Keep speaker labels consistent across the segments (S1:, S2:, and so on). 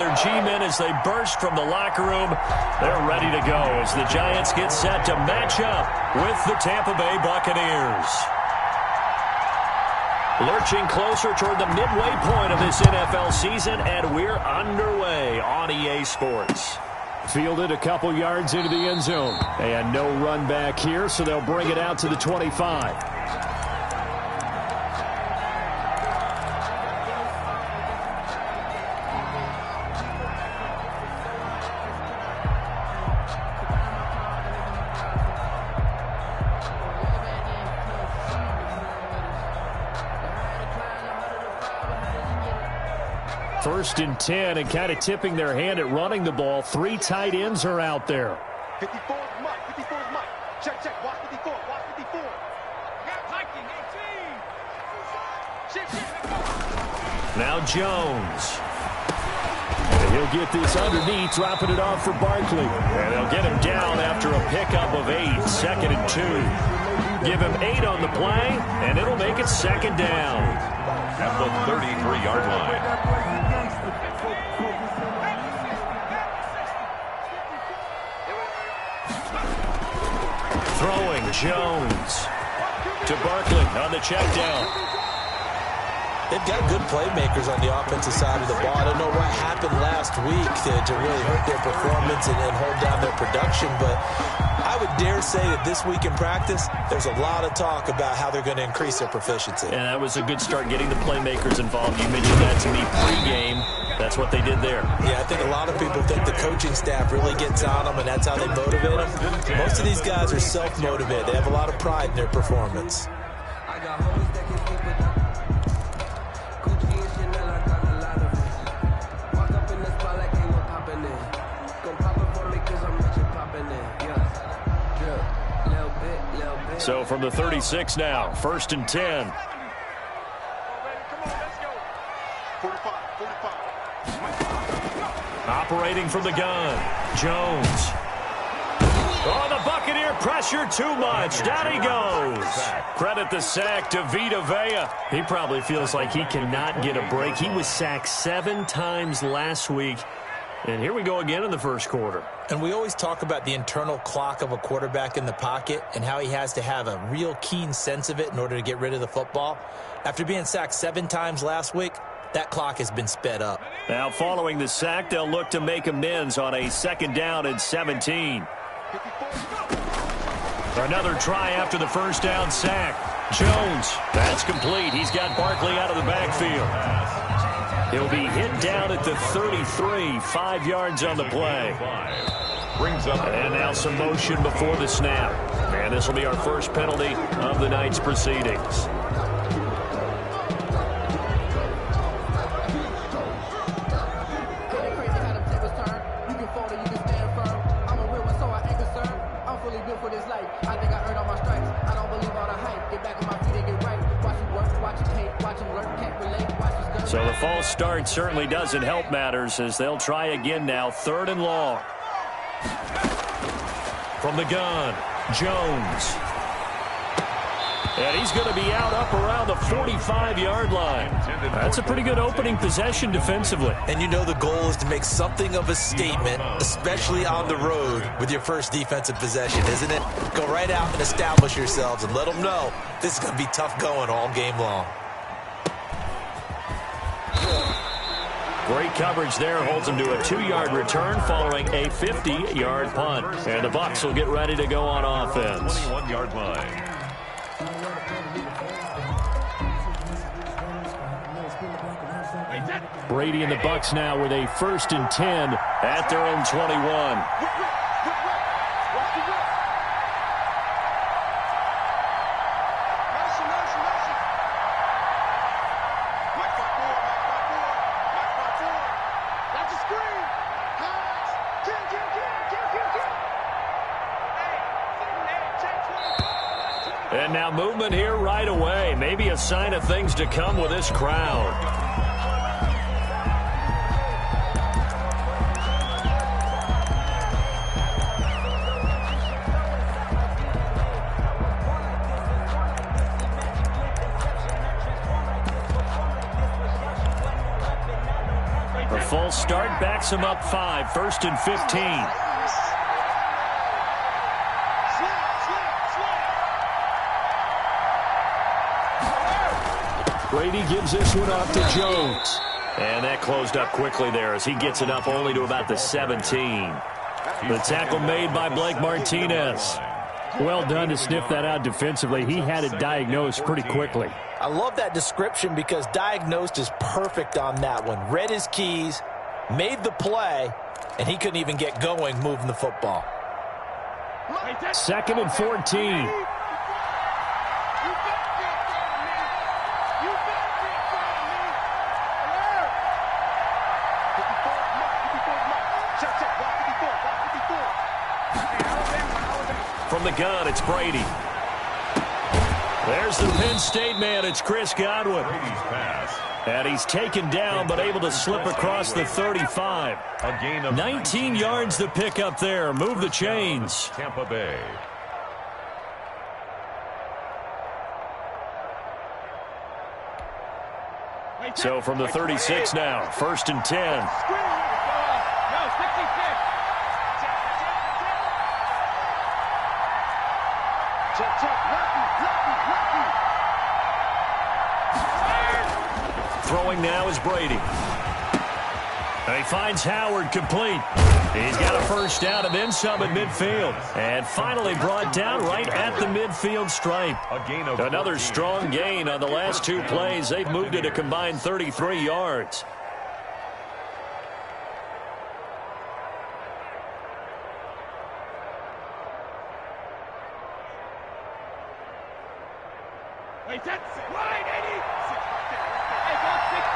S1: Their G-men as they burst from the locker room. They're ready to go as the Giants get set to match up with the Tampa Bay Buccaneers. Lurching closer toward the midway point of this NFL season, and we're underway on EA Sports.
S2: Fielded a couple yards into the end zone. And no run back here, so they'll bring it out to the 25. First and 10, and kind of tipping their hand at running the ball. 3 tight ends are out there.
S3: 54 is Mike. 54 is Mike. Check, check. Watch 54. Watch 54.
S1: Now Jones. And he'll get this underneath, dropping it off for Barkley. And they'll get him down after a pickup of 8. 2nd and 2. Give him 8 on the play, and it'll make it 2nd down.
S4: At the 33-yard line.
S1: Throwing Jones to Barkley on the check down.
S5: They've got good playmakers on the offensive side of the ball. I don't know what happened last week to really hurt their performance and hold down their production, but I would dare say that this week in practice, there's a lot of talk about how they're going to increase their proficiency.
S1: And that was a good start getting the playmakers involved. You mentioned that to me pregame. That's what they did there.
S5: Yeah, I think a lot of people think the coaching staff really gets on them, and that's how they motivate them. Most of these guys are self-motivated. They have a lot of pride in their performance.
S1: So from the 36 now, 1st and 10. Operating from the gun, Jones. Oh, the Buccaneer pressure too much. Down he goes. Credit the sack to Vita Vea. He probably feels like he cannot get a break. He was sacked 7 times last week. And here we go again in the first quarter.
S5: And we always talk about the internal clock of a quarterback in the pocket and how he has to have a real keen sense of it in order to get rid of the football. After being sacked 7 times last week, that clock has been sped up.
S1: Now following the sack, they'll look to make amends on a 2nd down and 17. Another try after the first down sack. Jones, that's complete. He's got Barkley out of the backfield. He'll be hit down at the 33, 5 yards on the play. And now some motion before the snap. And this will be our first penalty of the night's proceedings. So the false start certainly doesn't help matters as they'll try again now. 3rd and long. From the gun, Jones. And he's going to be out up around the 45-yard line. That's a pretty good opening possession defensively.
S5: And you know the goal is to make something of a statement, especially on the road with your first defensive possession, isn't it? Go right out and establish yourselves and let them know this is going to be tough going all game long.
S1: Great coverage there, holds him to a 2-yard return following a 50-yard punt. And the Bucs will get ready to go on offense.
S4: 21-yard line.
S2: Brady and the Bucs now with a 1st and 10
S1: at their own 21. And now movement here right away. Maybe a sign of things to come with this crowd. A false start backs him up 5, 1st and 15.
S2: Brady gives this one off to Jones.
S1: And that closed up quickly there as he gets it up only to about the 17. The tackle made by Blake Martinez.
S2: Well done to sniff that out defensively. He had it diagnosed pretty quickly.
S5: I love that description because diagnosed is perfect on that one. Read his keys, made the play, and he couldn't even get going moving the football.
S2: 2nd and 14.
S1: From the gun, it's Brady. There's the Penn State man. It's Chris Godwin. And he's taken down, but able to slip across the 35.
S4: A gain of
S1: 19 yards to pick up there. Move the chains.
S4: Tampa Bay.
S1: So from the 36 now, 1st and 10. Throwing now is Brady. And he finds Howard complete. He's got a first down and then some at midfield. And finally brought down right at the midfield stripe. Another strong gain on the last 2 plays. They've moved it a combined 33 yards.
S3: Wait, that's line 80. Hey, go 66.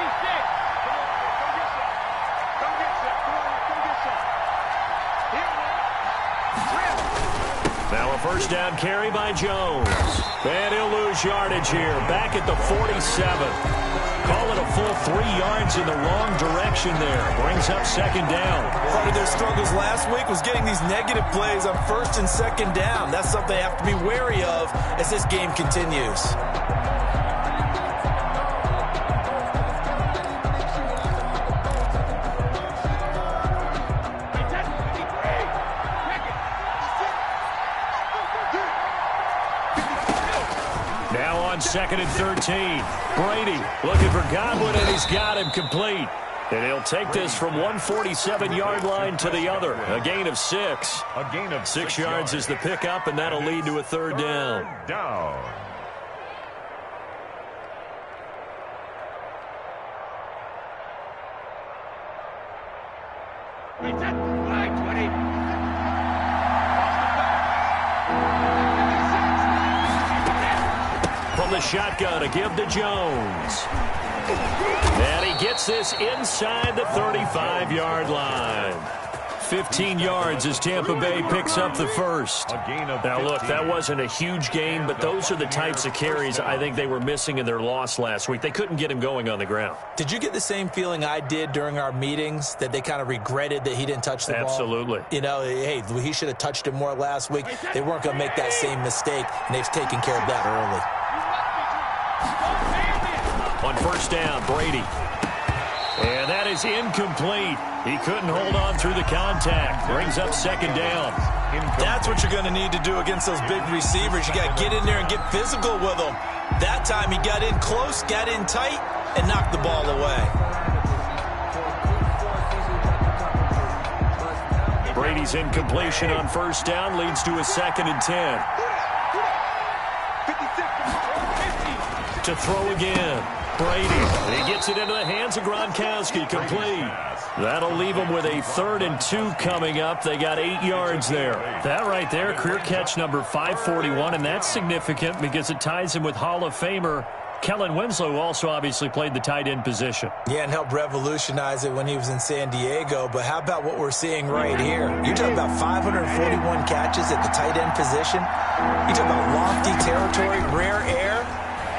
S3: Come get shot. Come get shot.
S1: Now a first down carry by Jones. And he'll lose yardage here. Back at the 47. Call it a full 3 yards in the wrong direction there. Brings up 2nd down.
S5: Part of their struggles last week was getting these negative plays on 1st and 2nd down. That's something they have to be wary of as this game continues.
S1: Now on 2nd and 13. Brady looking for Godwin, and he's got him complete. And he'll take this from 147-yard line to the other. A gain of 6.
S4: A gain of
S1: 6 yards is the pickup, and that'll lead to a 3rd down.
S4: Down.
S3: Wait, that's line 20.
S1: From the shotgun, a give to Jones. And he gets this inside the 35-yard line. 15 yards as Tampa Bay picks up the first. Now, look, that wasn't a huge gain, but those are the types of carries I think they were missing in their loss last week. They couldn't get him going on the ground.
S5: Did you get the same feeling I did during our meetings, that they kind of regretted that he didn't touch the ball?
S1: Absolutely.
S5: You know, hey, he should have touched it more last week. They weren't going to make that same mistake, and they've taken care of that early.
S1: On first down, Brady. And that is incomplete. He couldn't hold on through the contact. Brings up 2nd down.
S5: That's what you're going to need to do against those big receivers. You got to get in there and get physical with them. That time he got in close, got in tight, and knocked the ball away.
S1: Brady's incompletion on first down leads to a 2nd and 10. To throw again. Brady. He gets it into the hands of Gronkowski. Complete. That'll leave him with a 3rd and 2 coming up. They got 8 yards there. That right there, career catch number 541, and that's significant because it ties him with Hall of Famer Kellen Winslow, who also obviously played the tight end position.
S5: Yeah, and helped revolutionize it when he was in San Diego. But how about what we're seeing right here? You're talking about 541 catches at the tight end position. You're talking about lofty territory, rare air.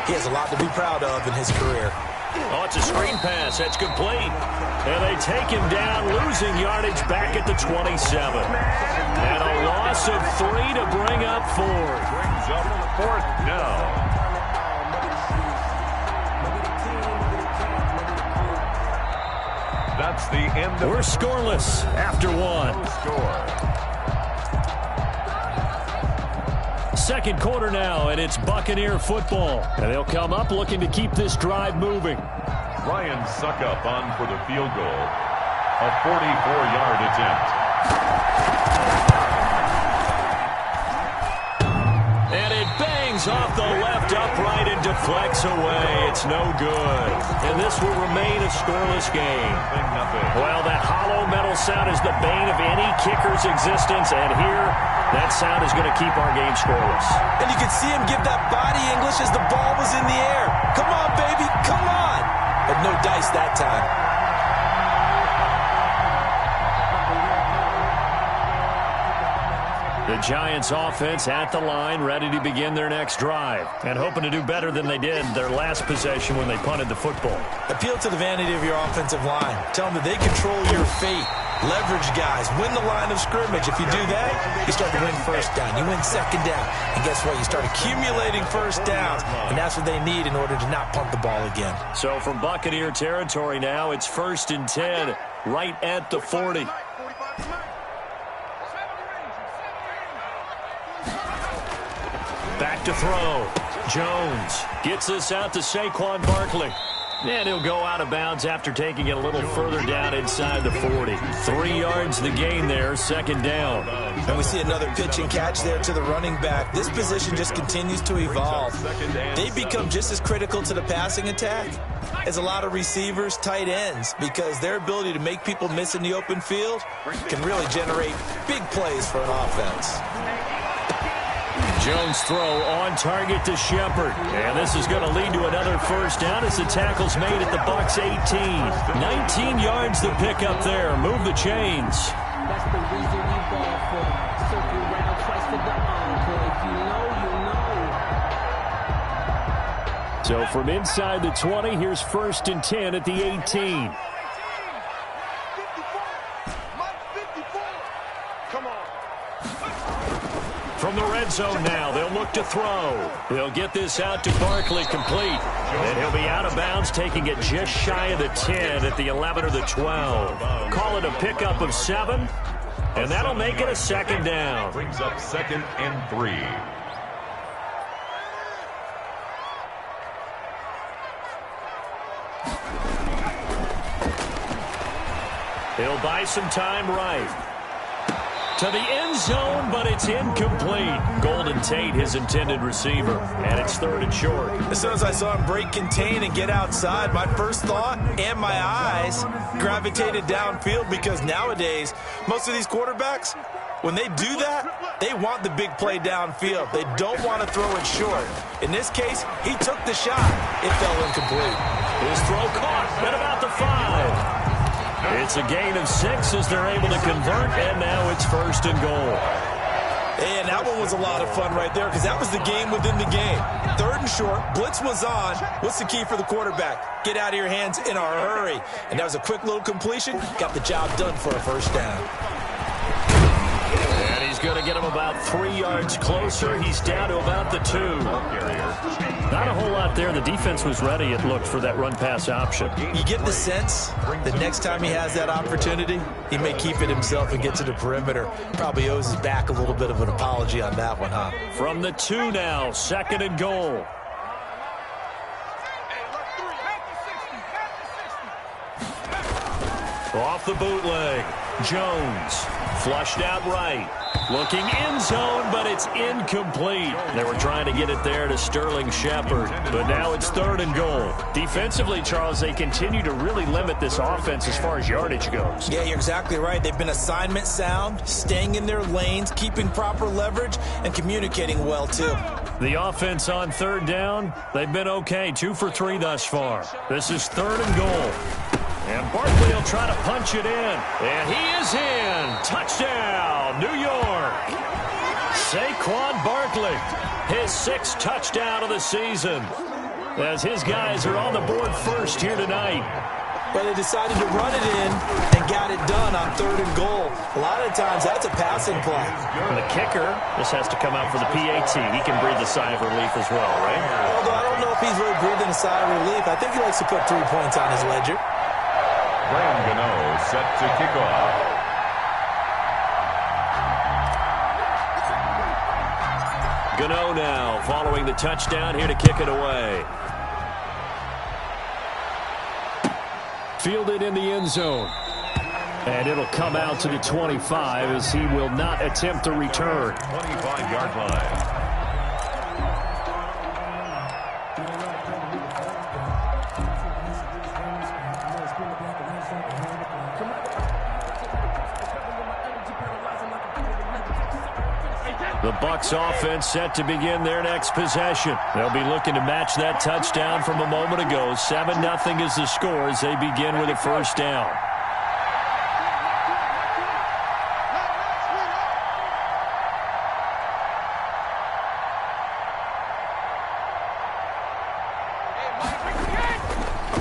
S5: He has a lot to be proud of in his career.
S1: Oh, it's a screen pass. That's complete. And they take him down, losing yardage back at the 27. And a loss of 3 to bring up 4.
S4: Brings up 4th down. That marks the end of
S2: We're scoreless after one. Second quarter now, and it's Buccaneer football. And they'll come up looking to keep this drive moving.
S4: Ryan Suckup on for the field goal. A 44-yard attempt.
S1: And it bangs off the left upright and deflects away. It's no good. And this will remain a scoreless game. Well, that hollow metal sound is the bane of any kicker's existence. And here, that sound is going to keep our game scoreless.
S5: And you can see him give that body English as the ball was in the air. Come on, baby, come on. But no dice that time.
S2: The Giants offense at the line, ready to begin their next drive, and hoping to do better than they did their last possession when they punted the football.
S5: Appeal to the vanity of your offensive line. Tell them that they control your fate. Leverage guys. Win the line of scrimmage. If you do that, you start to win first down. You win second down. And guess what? You start accumulating first downs. And that's what they need in order to not punt the ball again.
S1: So from Buccaneer territory now, it's 1st and 10, right at the 40. Back to throw. Jones gets this out to Saquon Barkley. And he'll go out of bounds after taking it a little further down inside the 40. 3 yards the gain there, second down.
S5: And we see another pitch and catch there to the running back. This position just continues to evolve. They become just as critical to the passing attack as a lot of receivers, tight ends, because their ability to make people miss in the open field can really generate big plays for an offense.
S2: Jones throw on target to Shepard. And this is going to lead to another first down as the tackle's made at the Bucs 18. 19 yards the pickup there. Move the chains.
S6: That's the reason we ball for. Circle round twice to the encore. If you know, you know.
S2: So from inside the 20, here's 1st and 10 at the 18. From the red zone now, they'll look to throw. They'll get this out to Barkley complete. And he'll be out of bounds, taking it just shy of the 10 at the 11 or the 12. Call it a pickup of 7, and that'll make it a second down.
S4: Brings up 2nd and 3.
S2: He'll buy some time right. To the end zone, but it's incomplete. Golden Tate, his intended receiver, and it's 3rd and short.
S5: As soon as I saw him break contain and get outside, my first thought and my eyes gravitated downfield, because nowadays, most of these quarterbacks, when they do that, they want the big play downfield. They don't want to throw it short. In this case, he took the shot. It fell incomplete.
S2: His throw caught at about the 5. It's a gain of 6 as they're able to convert, and now it's 1st and goal.
S5: And that one was a lot of fun right there, because that was the game within the game. 3rd and short, blitz was on. What's the key for the quarterback? Get out of your hands in a hurry. And that was a quick little completion. Got the job done for a first down.
S2: And he's going to get him about 3 yards closer. He's down to about the 2. Not a whole lot there. The defense was ready, it looked, for that run-pass option.
S5: You get the sense that next time he has that opportunity, he may keep it himself and get to the perimeter. Probably owes his back a little bit of an apology on that one, huh?
S2: From the 2 now, 2nd and goal. Off the bootleg. Jones flushed out right. Looking end zone, but it's incomplete. They were trying to get it there to Sterling Shepard, but now it's 3rd and goal. Defensively, Charles, they continue to really limit this offense as far as yardage goes.
S5: Yeah, you're exactly right. They've been assignment sound, staying in their lanes, keeping proper leverage, and communicating well, too.
S2: The offense on 3rd down, they've been okay. 2 for 3 thus far. This is 3rd and goal. And Barkley will try to punch it in. And he is in. Touchdown, New York. Saquon Barkley, his 6th touchdown of the season, as his guys are on the board first here tonight.
S5: But they decided to run it in and got it done on 3rd and goal. A lot of times, that's a passing play.
S2: And the kicker, this has to come out for the PAT. He can breathe a sigh of relief as well, right?
S5: Although I don't know if he's really breathing a sigh of relief. I think he likes to put 3 points on his ledger.
S4: Gano set to kick off.
S2: Gano now following the touchdown here to kick it away. Fielded in the end zone. And it'll come out to the 25 as he will not attempt to return.
S4: 25-yard line.
S2: The Bucs offense set to begin their next possession. They'll be looking to match that touchdown from a moment ago. 7-0 is the score as they begin with a first down.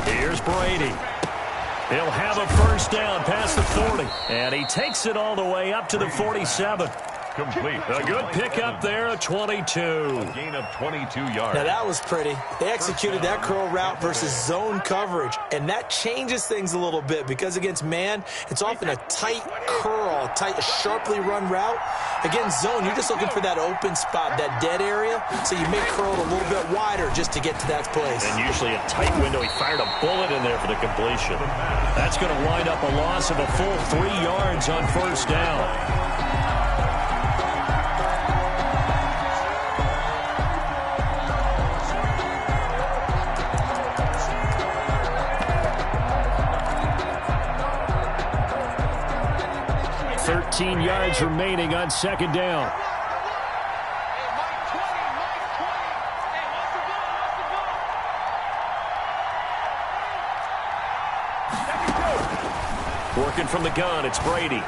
S2: Here's Brady. He'll have a first down past the 40. And he takes it all the way up to the 47.
S4: Complete.
S2: A good pickup there, a 22.
S4: A gain of 22 yards.
S5: Now, that was pretty. They executed that curl route versus zone coverage, and that changes things a little bit because against man, it's often a tight curl, a sharply run route. Against zone, you're just looking for that open spot, that dead area, so you may curl it a little bit wider just to get to that place.
S2: And usually a tight window. He fired a bullet in there for the completion. That's going to wind up a loss of a full 3 yards on first down. Yards remaining on second down. Working from the gun, it's Brady.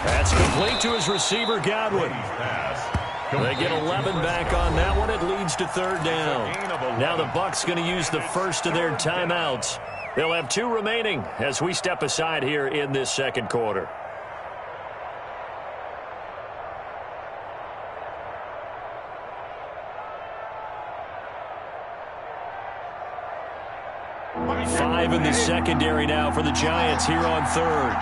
S2: That's complete to his receiver, Godwin. They get 11 back on that one. It leads to third down. Now the Bucs going to use the first of their timeouts. They'll have 2 remaining as we step aside here in this second quarter. In the secondary now for the Giants here on third.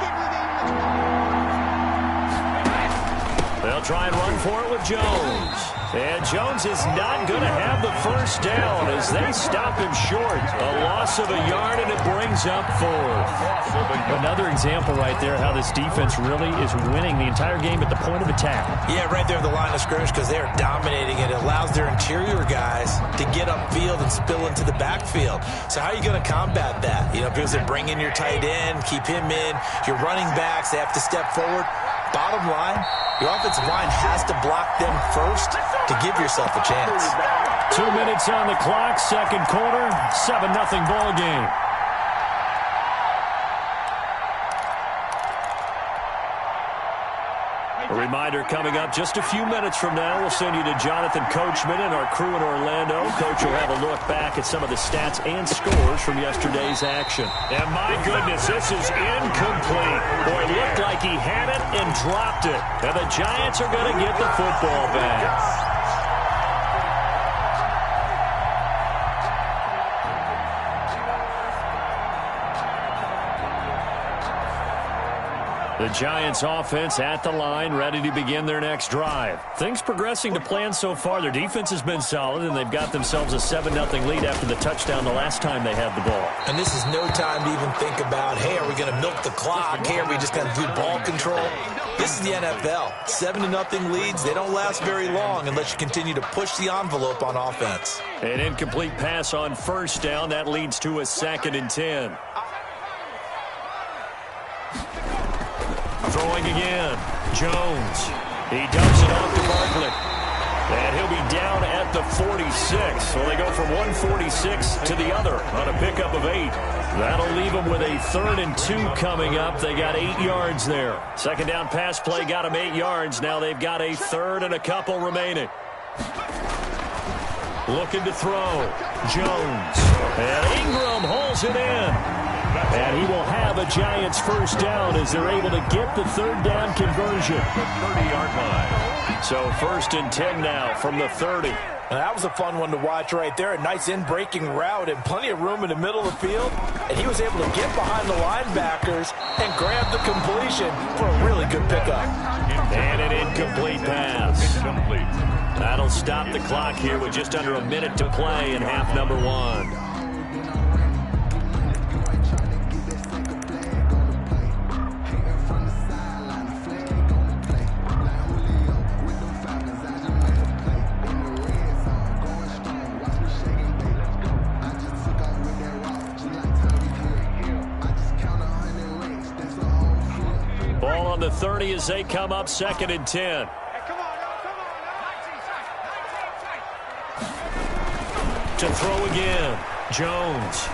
S2: They'll try and run for it with Jones. And Jones is not going to have the first down as they stop him short. A loss of a yard, and it brings up 4th.
S7: Another example right there how this defense really is winning the entire game at the point of attack.
S5: Yeah, right there at the line of scrimmage because they are dominating it. It allows their interior guys to get upfield and spill into the backfield. So how are you going to combat that? You know, because they bring in your tight end, keep him in. Your running backs, they have to step forward. Bottom line, your offensive line has to block them first to give yourself a chance.
S2: 2 minutes on the clock, second quarter, 7-0 ball game. A reminder coming up just a few minutes from now. We'll send you to Jonathan Coachman and our crew in Orlando. Coach will have a look back at some of the stats and scores from yesterday's action. And my goodness, this is incomplete. Boy, it looked like he had it and dropped it. And the Giants are going to get the football back. The Giants offense at the line, ready to begin their next drive. Things progressing to plan so far. Their defense has been solid, and they've got themselves a 7-0 lead after the touchdown the last time they had the ball.
S5: And this is no time to even think about, hey, are we going to milk the clock? Hey, are we just going to do ball control? This is the NFL. 7-0 leads, they don't last very long unless you continue to push the envelope on offense.
S2: An incomplete pass on first down. That leads to a 2nd and 10. Throwing again. Jones. He dumps it off to Barkley. And he'll be down at the 46. So they go from 146 to the other on a pickup of 8. That'll leave them with a 3rd and 2 coming up. They got 8 yards there. Second down pass play got them 8 yards. Now they've got a 3rd and a couple remaining. Looking to throw. Jones. And Ingram holds it in. And he will have a Giants first down as they're able to get the 3rd down conversion.
S4: The 30-yard line.
S2: So 1st and 10 now from the 30.
S5: Now, that was a fun one to watch right there. A nice in-breaking route and plenty of room in the middle of the field. And he was able to get behind the linebackers and grab the completion for a really good pickup.
S2: And an incomplete pass.
S4: Incomplete.
S2: That'll stop the clock here with just under a minute to play in half number 1. Ball on the 30 as they come up 2nd and 10. To throw again, Jones.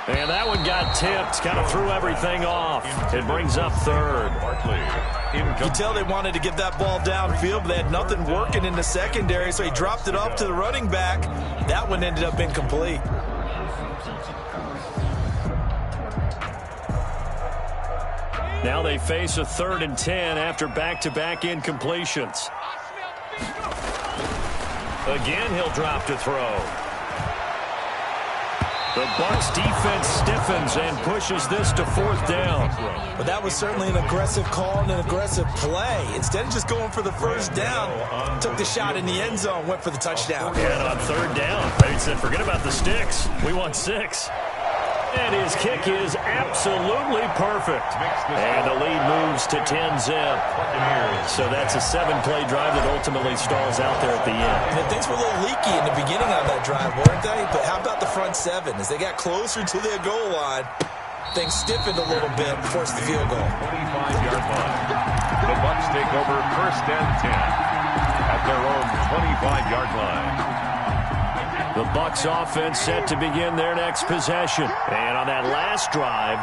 S2: And that one got tipped, kind of threw everything off. It brings up 3rd.
S5: You tell they wanted to get that ball downfield, but they had nothing working in the secondary, so he dropped it off to the running back. That one ended up incomplete.
S2: Now they face a 3rd and 10 after back-to-back incompletions. Again, he'll drop to throw. The Bucs defense stiffens and pushes this to 4th down.
S5: But that was certainly an aggressive call and an aggressive play. Instead of just going for the first down, took the shot in the end zone, went for the touchdown.
S2: And on 3rd down, they said, forget about the sticks. We want 6. And his kick is absolutely perfect. And the lead moves to 10-zip. So that's a 7-play drive that ultimately stalls out there at the end.
S5: And things were a little leaky in the beginning on that drive, weren't they? But how about the front 7? As they got closer to their goal line, things stiffened a little bit, forced the field goal.
S4: 25-yard line. The Bucs take over 1st and 10 at their own 25-yard line.
S2: The Bucs offense set to begin their next possession. And on that last drive,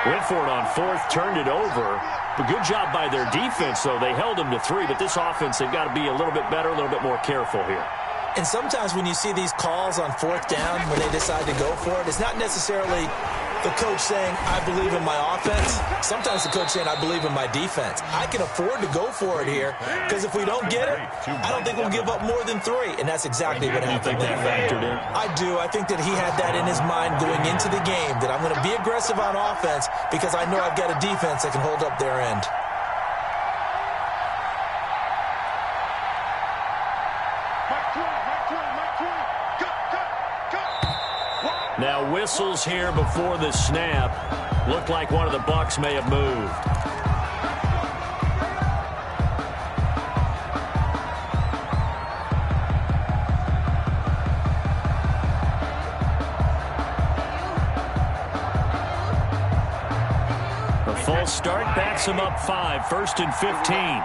S2: went for it on 4th, turned it over. But good job by their defense, though. They held them to 3, but this offense, they've got to be a little bit better, a little bit more careful here.
S5: And sometimes when you see these calls on 4th down, when they decide to go for it, it's not necessarily the coach saying, I believe in my offense. Sometimes the coach saying, I believe in my defense. I can afford to go for it here because if we don't get it, I don't think we'll give up more than 3. And that's exactly what happened there.
S2: Factored in?
S5: I do. I think that he had that in his mind going into the game, that I'm going to be aggressive on offense because I know I've got a defense that can hold up their end.
S2: Now whistles here before the snap. Looked like one of the Bucs may have moved. The false start backs him up 5, 1st and 15.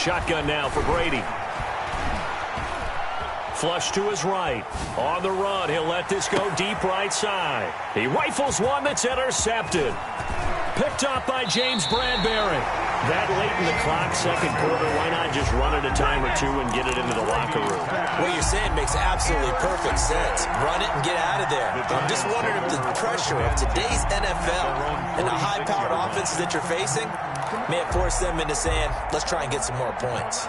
S2: Shotgun now for Brady. Flush to his right. On the run, he'll let this go deep right side. He rifles one that's intercepted. Picked off by James Bradbury. That late in the clock, 2nd quarter, why not just run it a time or 2 and get it into the locker room?
S5: What you're saying makes absolutely perfect sense. Run it and get out of there. I'm just wondering if the pressure of today's NFL and the high-powered offenses that you're facing may have forced them into saying, let's try and get some more points.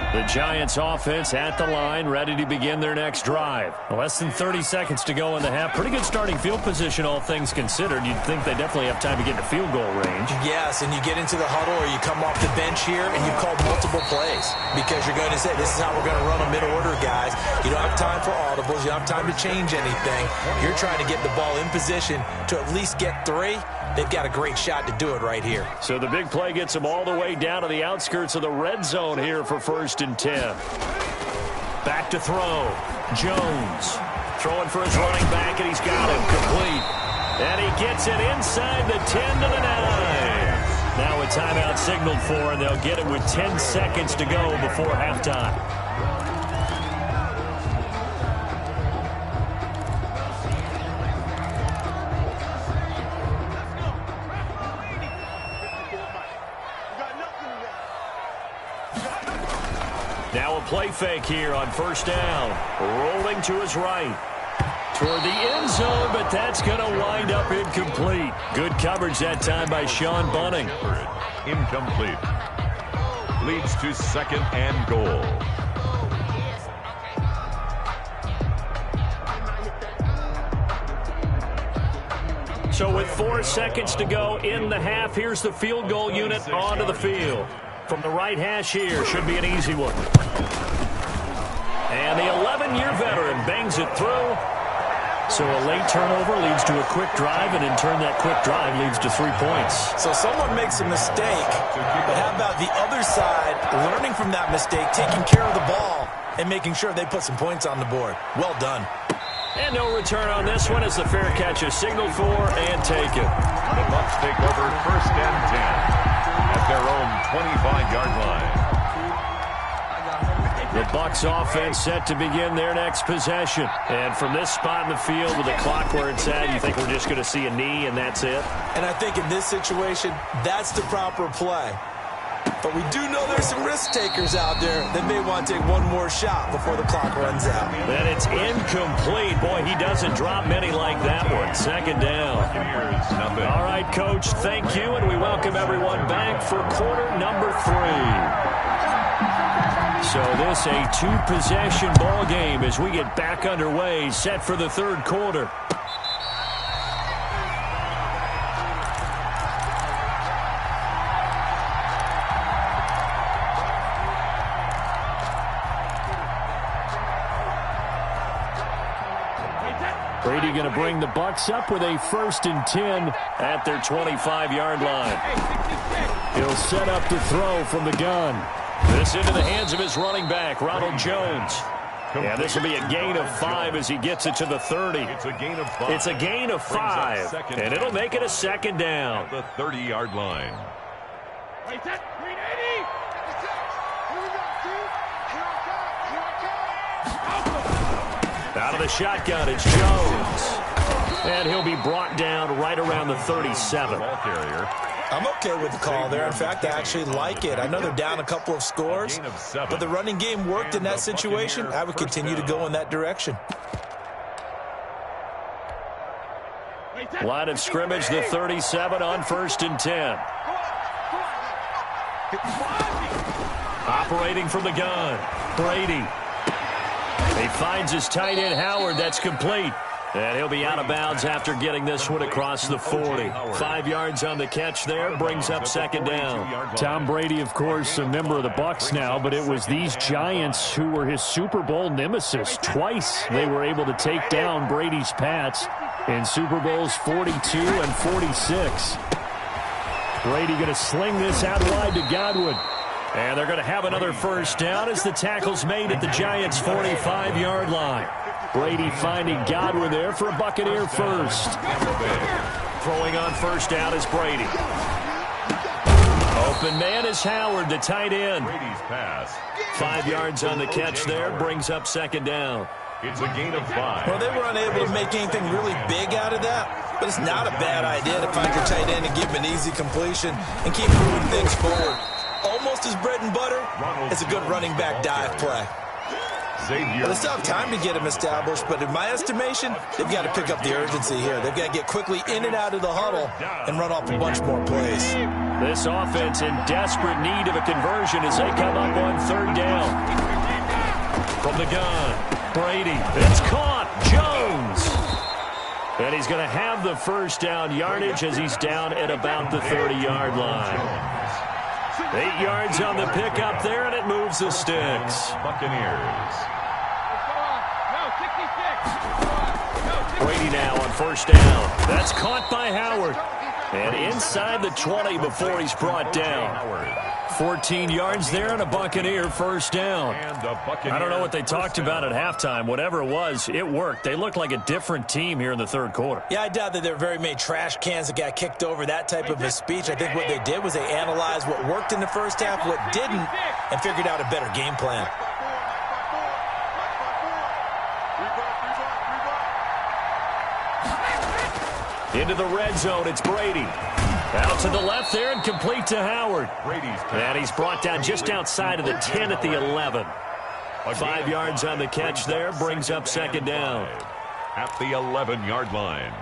S2: The Giants offense at the line, ready to begin their next drive. Less than 30 seconds to go in the half. Pretty good starting field position, all things considered. You'd think they definitely have time to get into field goal range.
S5: Yes, and you get into the huddle or you come off the bench here and you call multiple plays because you're going to say, this is how we're going to run a middle order, guys. You don't have time for audibles. You don't have time to change anything. You're trying to get the ball in position to at least get 3. They've got a great shot to do it right here.
S2: So the big play gets them all the way down to the outskirts of the red zone here for 1st and 10. Back to throw. Jones throwing for his running back, and he's got him complete. And he gets it inside the 10 to the 9. Now a timeout signaled for, and they'll get it with 10 seconds to go before halftime. Now a play fake here on first down. Rolling to his right. Toward the end zone, but that's going to wind up incomplete. Good coverage that time by Sean Bunning.
S4: Incomplete. Leads to second and goal.
S2: So with 4 seconds to go in the half, here's the field goal unit onto the field. From the right hash here, should be an easy one. And the 11-year veteran bangs it through. So a late turnover leads to a quick drive, and in turn that quick drive leads to 3 points.
S5: So someone makes a mistake, but how about the other side learning from that mistake, taking care of the ball, and making sure they put some points on the board? Well done.
S2: And no return on this one as the fair catch is signaled for and taken.
S4: The Bucs take over first and 10 at their own 25-yard line.
S2: The Bucs offense set to begin their next possession. And from this spot in the field with the clock where it's at, you think we're just going to see a knee and that's it?
S5: And I think in this situation, that's the proper play. But we do know there's some risk takers out there that may want to take one more shot before the clock runs out.
S2: And it's incomplete. Boy, he doesn't drop many like that one. Second down. All right, Coach, thank you, and we welcome everyone back for quarter number 3. So this a 2-possession ball game as we get back underway, set for the third quarter. Brady going to bring the Bucs up with a 1st and 10 at their 25-yard line. He'll set up to throw from the gun. This into the hands of his running back, Ronald Jones. Yeah, this will be a gain of 5 as he gets it to the 30.
S4: It's a gain of 5.
S2: It's a gain of 5, and it'll make it a second down.
S4: The 30-yard line.
S2: Out of the shotgun, it's Jones. And he'll be brought down right around the 37.
S5: I'm okay with the call there. In fact, I actually like it. I know they're down a couple of scores, but the running game worked in that situation. I would continue to go in that direction.
S2: Line of scrimmage, the 37 on 1st and 10. Operating from the gun, Brady. He finds his tight end, Howard. That's complete. And he'll be out of bounds after getting this one across the 40. 5 yards on the catch there, brings up second down.
S7: Tom Brady, of course, a member of the Bucs now, but it was these Giants who were his Super Bowl nemesis. Twice they were able to take down Brady's Pats in Super Bowls 42 and 46. Brady going to sling this out wide to Godwin.
S2: And they're going to have another first down as the tackle's made at the Giants' 45-yard line. Brady finding Godwin there for a Buccaneer first. Throwing on first down is Brady. Open man is Howard, the tight end. 5 yards on the catch there, brings up second down.
S4: It's a gain of 5.
S5: Well, they were unable to make anything really big out of that, but it's not a bad idea to find your tight end and give him an easy completion and keep moving things forward. Almost as bread and butter, it's a good running back dive play. Well, they still have time to get him established, but in my estimation, they've got to pick up the urgency here. They've got to get quickly in and out of the huddle and run off a bunch more plays.
S2: This offense in desperate need of a conversion as they come up on third down. From the gun, Brady. It's caught. Jones. And he's going to have the first down yardage as he's down at about the 30-yard line. 8 yards on the pickup there, and it moves the sticks.
S4: Buccaneers.
S2: Brady now on first down. That's caught by Howard. And inside the 20 before he's brought down. 14 yards there and a Buccaneer first down. I don't know what they talked about at halftime. Whatever it was, it worked. They looked like a different team here in the third quarter.
S5: Yeah, I doubt that there were very many trash cans that got kicked over, that type of a speech. I think what they did was they analyzed what worked in the first half, what didn't, and figured out a better game plan.
S2: Into the red zone, it's Brady. Out to the left there and complete to Howard. And he's brought down just outside of the 10 at the 11.
S1: 5 yards on the catch there, brings up second down.
S4: At the 11-yard line.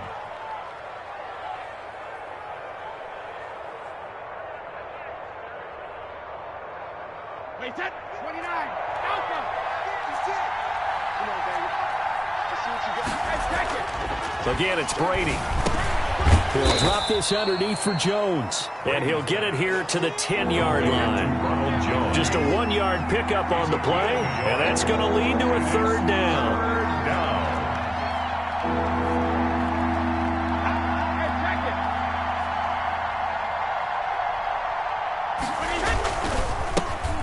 S3: Wait, set. 29. Alpha. Come on, baby. Let's see what you got. Hey, take it.
S1: So again, it's Brady. He'll drop this underneath for Jones. And he'll get it here to the 10-yard line. Just a 1-yard pickup on the play. And that's going to lead to a third down.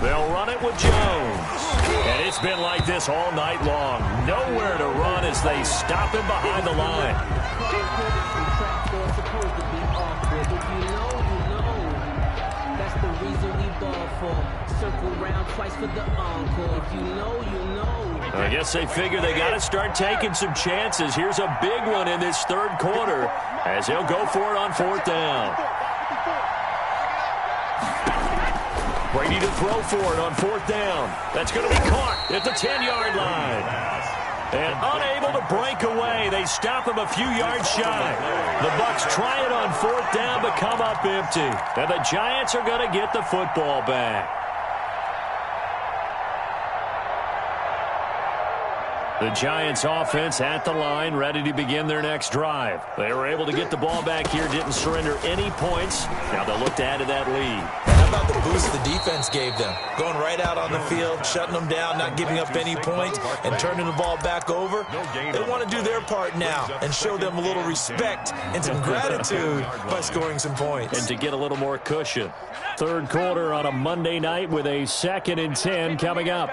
S1: They'll run it with Jones. And it's been like this all night long. Nowhere to run as they stop him behind the line.
S6: That's the reason we ball for. Circle round twice for the encore. If you know, you know.
S1: I guess they figure they got to start taking some chances. Here's a big one in this third quarter as he'll go for it on fourth down. Brady to throw for it on fourth down. That's going to be caught at the 10-yard line. And unable to break away. They stop him a few yards shy. The Bucs try it on fourth down but come up empty. And the Giants are going to get the football back. The Giants offense at the line, ready to begin their next drive. They were able to get the ball back here, didn't surrender any points. Now they'll look to add to that lead.
S5: How about the boost the defense gave them? Going right out on the field, shutting them down, not giving up any points, and turning the ball back over. They want to do their part now and show them a little respect and some gratitude by scoring some points.
S1: And to get a little more cushion. Third quarter on a Monday night with a 2nd and 10 coming up.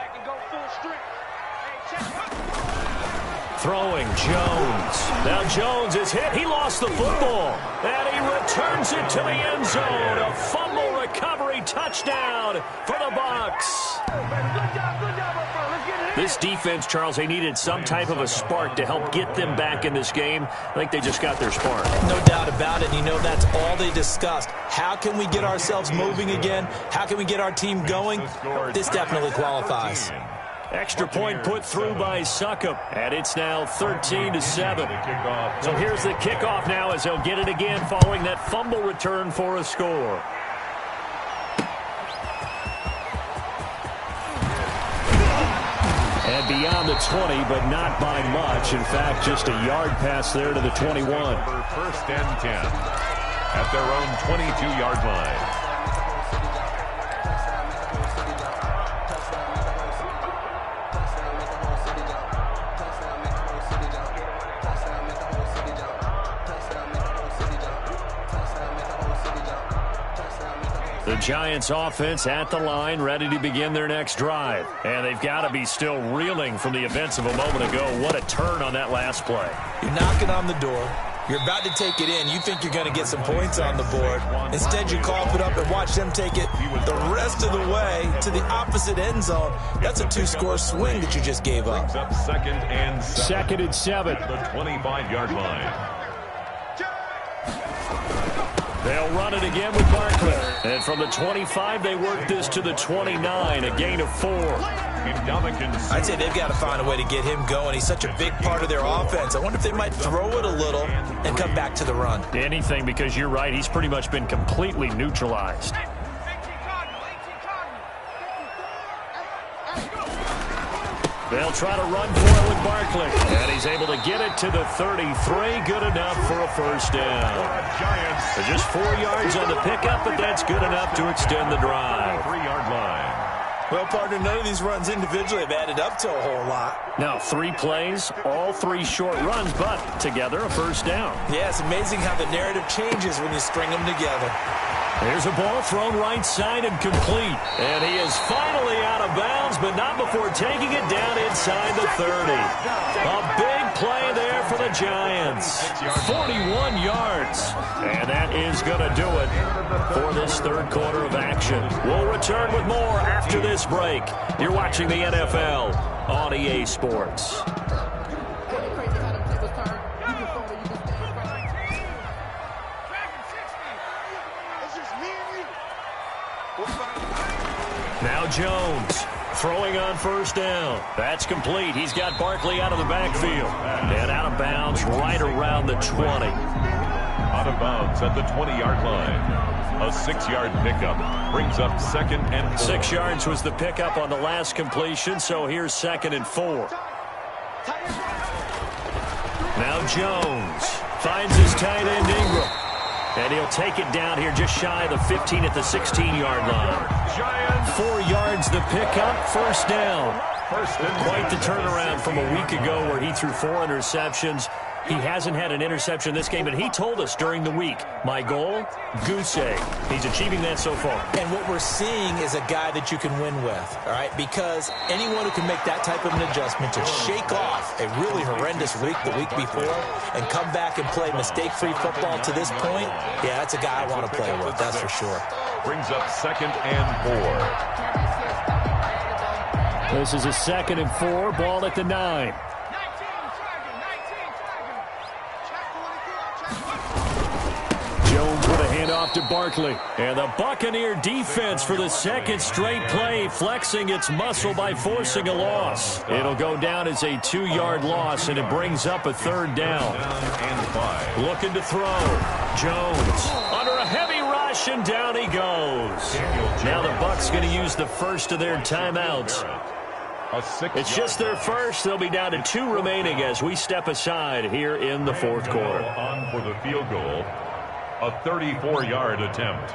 S1: Throwing Jones. Now Jones is hit. He lost the football. And he returns it to the end zone. A fumble recovery touchdown for the Bucs. This defense, Charles, they needed some type of a spark to help get them back in this game. I think they just got their spark.
S5: No doubt about it. You know, that's all they discussed. How can we get ourselves moving again? How can we get our team going? This definitely qualifies.
S1: Extra point put through by Succop, and it's now 13-7. So here's the kickoff now as they'll get it again following that fumble return for a score. And beyond the 20, but not by much. In fact, just a yard pass there to the 21.
S4: First and 10 at their own 22-yard line.
S1: The Giants offense at the line, ready to begin their next drive. And they've got to be still reeling from the events of a moment ago. What a turn on that last play.
S5: You're knocking on the door. You're about to take it in. You think you're going to get some points on the board. Instead, you cough it up and watch them take it the rest of the way to the opposite end zone. That's a 2-score swing that you just gave up.
S4: Second and
S1: 7.
S4: The 25-yard line.
S1: They'll run it again with Barkley. And from the 25, they work this to the 29, a gain of 4.
S5: I'd say they've got to find a way to get him going. He's such a big part of their offense. I wonder if they might throw it a little and come back to the run.
S1: Anything, because you're right. He's pretty much been completely neutralized. They'll try to run for it with Barkley. And he's able to get it to the 33. Good enough for a first down. They're just 4 yards on the pickup, but that's good enough to extend the drive.
S4: 3-yard line.
S5: Well, partner, none of these runs individually have added up to a whole lot.
S1: Now, 3 plays, all 3 short runs, but together a first down.
S5: Yeah, it's amazing how the narrative changes when you string them together.
S1: There's a ball thrown right side and complete. And he is finally out of bounds, but not before taking it down inside the 30. A big play there for the Giants. 41 yards. And that is going to do it for this third quarter of action. We'll return with more after this break. You're watching the NFL on EA Sports. Now Jones
S2: Throwing on first down. That's complete. He's got Barkley out of the backfield. And out of bounds right around the 20.
S4: Out of bounds at the 20-yard line. A 6-yard pickup brings up 2nd and 4.
S2: 6 yards was the pickup on the last completion, so here's 2nd and 4. Now Jones finds his tight end Ingram. And he'll take it down here just shy of the 15 at the 16-yard line. 4 yards the pickup, first down. Quite the turnaround from a week ago where he threw 4 interceptions. He hasn't had an interception this game, and he told us during the week, my goal, goose egg. He's achieving that so far.
S5: And what we're seeing is a guy that you can win with, all right? Because anyone who can make that type of an adjustment to shake off a really horrendous week the week before and come back and play mistake-free football to this point, yeah, that's a guy I want to play with, that's for sure.
S4: Brings up 2nd and 4.
S7: This is a 2nd and 4, ball at the 9. Jones with a handoff to Barkley.
S2: And the Buccaneer defense for the 2nd straight play, flexing its muscle by forcing a loss. It'll go down as a 2-yard loss, and it brings up a 3rd down. Looking to throw. Jones under a heavy rush, and down he goes. Now the Bucs going to use the first of their timeouts. It's just their first. They'll be down to 2 remaining as we step aside here in the 4th quarter.
S4: On for the field goal. A 34-yard attempt.